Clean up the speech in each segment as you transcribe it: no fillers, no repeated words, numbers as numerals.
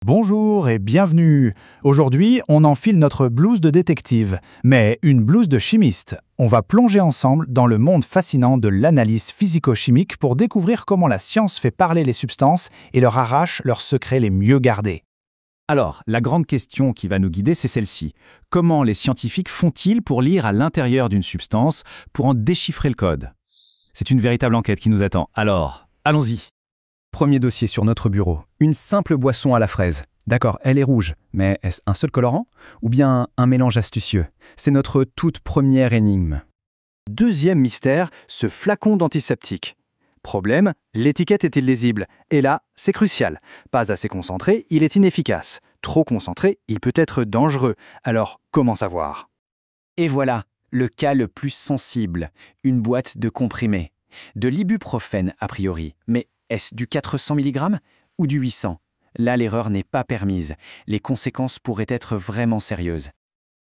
Bonjour et bienvenue. Aujourd'hui, on enfile notre blouse de détective, mais une blouse de chimiste. On va plonger ensemble dans le monde fascinant de l'analyse physico-chimique pour découvrir comment la science fait parler les substances et leur arrache leurs secrets les mieux gardés. Alors, la grande question qui va nous guider, c'est celle-ci. Comment les scientifiques font-ils pour lire à l'intérieur d'une substance, pour en déchiffrer le code? C'est une véritable enquête qui nous attend. Alors, allons-y. Premier dossier sur notre bureau. Une simple boisson à la fraise. D'accord, elle est rouge, mais est-ce un seul colorant? Ou bien un mélange astucieux? C'est notre toute première énigme. Deuxième mystère, ce flacon d'antiseptique. Problème, l'étiquette est illisible. Et là, c'est crucial. Pas assez concentré, il est inefficace. Trop concentré, il peut être dangereux. Alors, comment savoir? Et voilà, le cas le plus sensible. Une boîte de comprimés. De l'ibuprofène a priori, mais est-ce du 400 mg ou du 800? Là, l'erreur n'est pas permise. Les conséquences pourraient être vraiment sérieuses.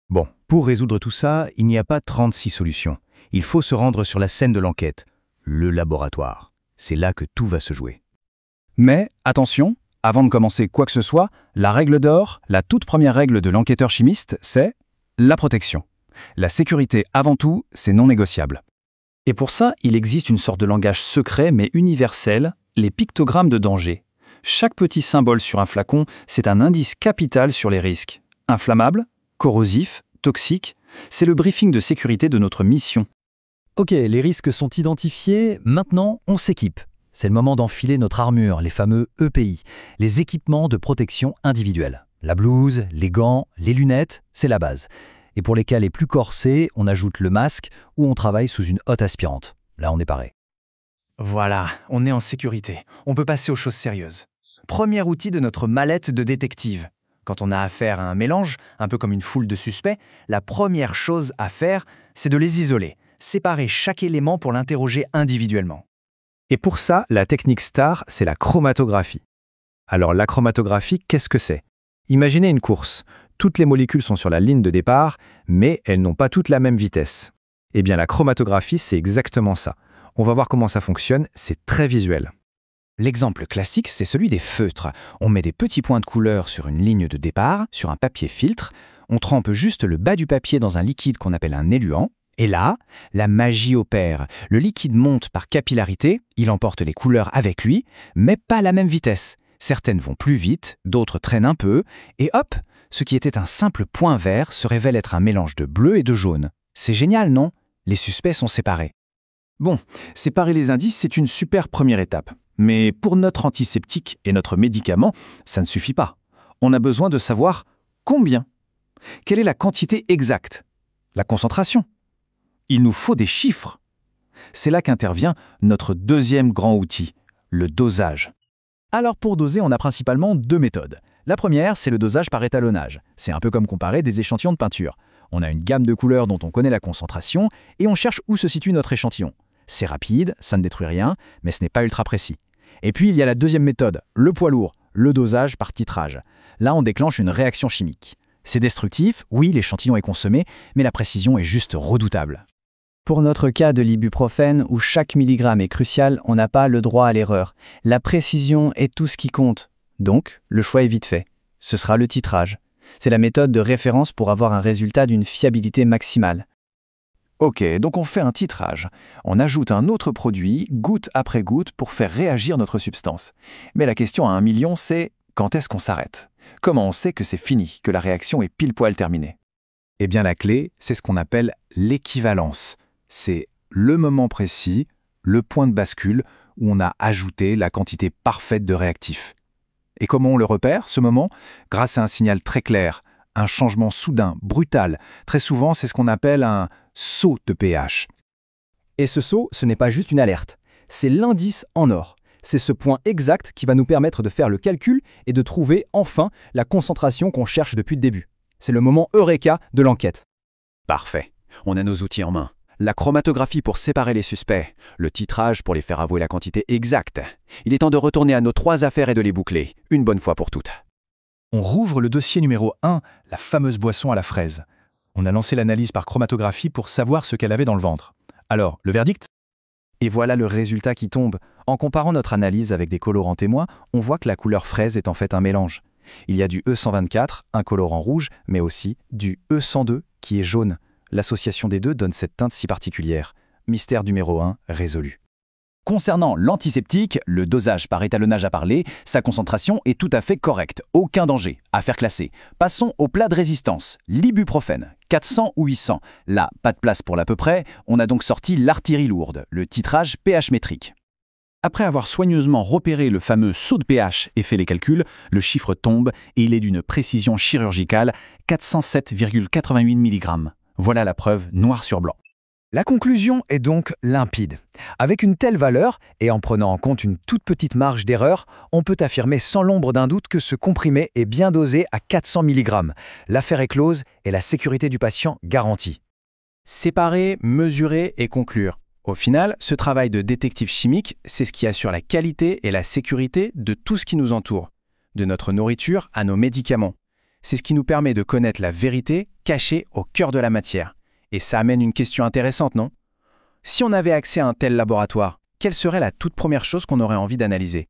Bon, pour résoudre tout ça, il n'y a pas 36 solutions. Il faut se rendre sur la scène de l'enquête, le laboratoire. C'est là que tout va se jouer. Mais, attention, avant de commencer quoi que ce soit, la règle d'or, la toute première règle de l'enquêteur chimiste, c'est la protection. La sécurité avant tout, c'est non négociable. Et pour ça, il existe une sorte de langage secret mais universel, les pictogrammes de danger. Chaque petit symbole sur un flacon, c'est un indice capital sur les risques. Inflammable, corrosif, toxique, c'est le briefing de sécurité de notre mission. Ok, les risques sont identifiés, maintenant on s'équipe. C'est le moment d'enfiler notre armure, les fameux EPI, les équipements de protection individuelle. La blouse, les gants, les lunettes, c'est la base. Et pour les cas les plus corsés, on ajoute le masque ou on travaille sous une hotte aspirante. Là, on est paré. Voilà, on est en sécurité. On peut passer aux choses sérieuses. Premier outil de notre mallette de détective. Quand on a affaire à un mélange, un peu comme une foule de suspects, la première chose à faire, c'est de les isoler. Séparer chaque élément pour l'interroger individuellement. Et pour ça, la technique star, c'est la chromatographie. Alors la chromatographie, qu'est-ce que c'est? Imaginez une course. Toutes les molécules sont sur la ligne de départ, mais elles n'ont pas toutes la même vitesse. Eh bien la chromatographie, c'est exactement ça. On va voir comment ça fonctionne, c'est très visuel. L'exemple classique, c'est celui des feutres. On met des petits points de couleur sur une ligne de départ, sur un papier filtre, on trempe juste le bas du papier dans un liquide qu'on appelle un éluant, et là, la magie opère. Le liquide monte par capillarité, il emporte les couleurs avec lui, mais pas à la même vitesse. Certaines vont plus vite, d'autres traînent un peu, et hop, ce qui était un simple point vert se révèle être un mélange de bleu et de jaune. C'est génial, non? Les suspects sont séparés. Bon, séparer les indices, c'est une super première étape. Mais pour notre antiseptique et notre médicament, ça ne suffit pas. On a besoin de savoir combien. Quelle est la quantité exacte? La concentration? Il nous faut des chiffres. C'est là qu'intervient notre deuxième grand outil, le dosage. Alors pour doser, on a principalement deux méthodes. La première, c'est le dosage par étalonnage. C'est un peu comme comparer des échantillons de peinture. On a une gamme de couleurs dont on connaît la concentration et on cherche où se situe notre échantillon. C'est rapide, ça ne détruit rien, mais ce n'est pas ultra précis. Et puis il y a la deuxième méthode, le poids lourd, le dosage par titrage. Là, on déclenche une réaction chimique. C'est destructif, oui, l'échantillon est consommé, mais la précision est juste redoutable. Pour notre cas de l'ibuprofène, où chaque milligramme est crucial, on n'a pas le droit à l'erreur. La précision est tout ce qui compte. Donc, le choix est vite fait. Ce sera le titrage. C'est la méthode de référence pour avoir un résultat d'une fiabilité maximale. Ok, donc on fait un titrage. On ajoute un autre produit, goutte après goutte, pour faire réagir notre substance. Mais la question à 1 million, c'est quand est-ce qu'on s'arrête? Comment on sait que c'est fini, que la réaction est pile poil terminée? Eh bien la clé, c'est ce qu'on appelle l'équivalence. C'est le moment précis, le point de bascule où on a ajouté la quantité parfaite de réactif. Et comment on le repère, ce moment? Grâce à un signal très clair, un changement soudain, brutal. Très souvent, c'est ce qu'on appelle un saut de pH. Et ce saut, ce n'est pas juste une alerte. C'est l'indice en or. C'est ce point exact qui va nous permettre de faire le calcul et de trouver enfin la concentration qu'on cherche depuis le début. C'est le moment eureka de l'enquête. Parfait. On a nos outils en main. La chromatographie pour séparer les suspects, le titrage pour les faire avouer la quantité exacte. Il est temps de retourner à nos 3 affaires et de les boucler, une bonne fois pour toutes. On rouvre le dossier numéro 1, la fameuse boisson à la fraise. On a lancé l'analyse par chromatographie pour savoir ce qu'elle avait dans le ventre. Alors, le verdict? Et voilà le résultat qui tombe. En comparant notre analyse avec des colorants témoins, on voit que la couleur fraise est en fait un mélange. Il y a du E124, un colorant rouge, mais aussi du E102 qui est jaune. L'association des deux donne cette teinte si particulière. Mystère numéro 1 résolu. Concernant l'antiseptique, le dosage par étalonnage à parler, sa concentration est tout à fait correcte. Aucun danger. Affaire classée. Passons au plat de résistance. L'ibuprofène. 400 ou 800. Là, pas de place pour l'à peu près. On a donc sorti l'artillerie lourde, le titrage pH métrique. Après avoir soigneusement repéré le fameux saut de pH et fait les calculs, le chiffre tombe et il est d'une précision chirurgicale, 407,88 mg. Voilà la preuve noir sur blanc. La conclusion est donc limpide. Avec une telle valeur, et en prenant en compte une toute petite marge d'erreur, on peut affirmer sans l'ombre d'un doute que ce comprimé est bien dosé à 400 mg. L'affaire est close et la sécurité du patient garantie. Séparer, mesurer et conclure. Au final, ce travail de détective chimique, c'est ce qui assure la qualité et la sécurité de tout ce qui nous entoure, de notre nourriture à nos médicaments. C'est ce qui nous permet de connaître la vérité cachée au cœur de la matière. Et ça amène une question intéressante, non? Si on avait accès à un tel laboratoire, quelle serait la toute première chose qu'on aurait envie d'analyser?